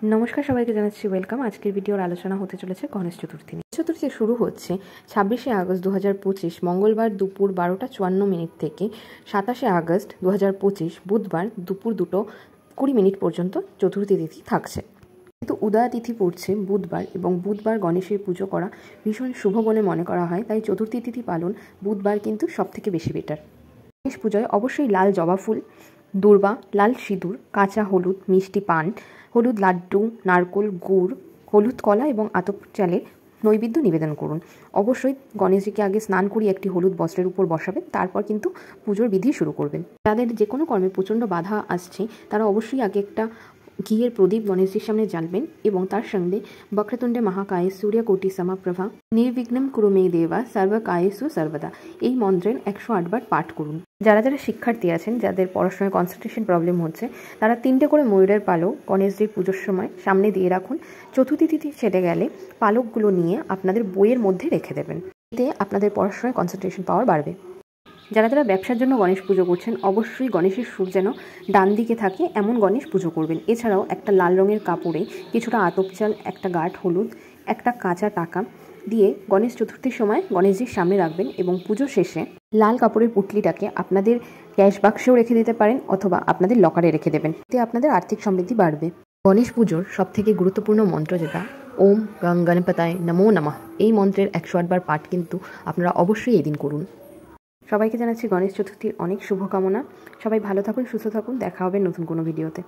নমস্কার সবাইকে জানাচ্ছি ওয়েলকাম। আজকের ভিডিওর আলোচনা হতে চলেছে গণেশ চতুর্থী নিয়ে। চতুর্থী শুরু হচ্ছে 26শে আগস্ট 2025 মঙ্গলবার দুপুর 12টা 54 থেকে 27শে আগস্ট 2025 বুধবার দুপুর 2:20 পর্যন্ত চতুর্থী তিথি থাকছে। কিন্তু উদয়া তিথি পড়ছে বুধবার এবং বুধবার গণেশের পুজো করা ভীষণ শুভ বলে মনে করা হয়, তাই চতুর্থী তিথি পালন বুধবার কিন্তু সবথেকে বেশি বেটার। গণেশ পুজোয় অবশ্যই লাল জবা ফুল, দূর্বা, লাল সিঁদুর, কাঁচা হলুদ, মিষ্টি পান, হলুদ লাড্ডু, নারকোল, গুড়, হলুদ কলা এবং আতপ চালের নৈবেদ্য নিবেদন করুন। অবশ্যই গণেশজিকে আগে স্নান করিয়ে একটি হলুদ বস্ত্রের উপর বসাবেন, তারপর কিন্তু পুজোর বিধি শুরু করবেন। যাদের যে কোনো কর্মে প্রচণ্ড বাধা আসছে তারা অবশ্যই আগে একটা ঘিয়ের প্রদীপ গণেশজির সামনে জ্বালবেন এবং তার সঙ্গে বক্রতুণ্ডে মহাকায়ে সূর্যকোটি সমপ্রভা নির্বিঘ্নম কুরু মে দেবা সর্বকায়েষু সর্বদা এই মন্ত্রের 108 বার পাঠ করুন। যারা শিক্ষার্থী আছেন, যাদের পড়াশোনায় কনসেন্ট্রেশন প্রবলেম হচ্ছে, তারা 3টে করে ময়ূরের পালক গণেশজির পুজোর সময় সামনে দিয়ে রাখুন। চতুর্থী তিথি ছেড়ে গেলে পালকগুলো নিয়ে আপনাদের বইয়ের মধ্যে রেখে দেবেন। এতে আপনাদের পড়াশোনায় কনসেন্ট্রেশন পাওয়ার বাড়বে। যারা ব্যবসার জন্য গণেশ পুজো করছেন, অবশ্যই গণেশের সুর যেন ডান দিকে থাকে এমন গণেশ পুজো করবেন। এছাড়াও একটা লাল রঙের কাপড়ে কিছুটা আতপ চাল, একটা গাঁট হলুদ, একটা কাঁচা টাকা দিয়ে গণেশ চতুর্থীর সময় গণেশজির সামনে রাখবেন এবং পুজো শেষে লাল কাপড়ের পুটলিটাকে আপনাদের ক্যাশ বাক্সেও রেখে দিতে পারেন অথবা আপনাদের লকারে রেখে দেবেন। এতে আপনাদের আর্থিক সমৃদ্ধি বাড়বে। গণেশ পুজোর সবথেকে গুরুত্বপূর্ণ মন্ত্র যেটা ওম গং গণপতায় নমো নমঃ, এই মন্ত্রের 108 বার পাঠ কিন্তু আপনারা অবশ্যই এদিন করুন। সবাইকে জানাচ্ছি গণেশ চতুর্থীর অনেক শুভকামনা। সবাই ভালো থাকুন, সুস্থ থাকুন। দেখা হবে নতুন কোনো ভিডিওতে।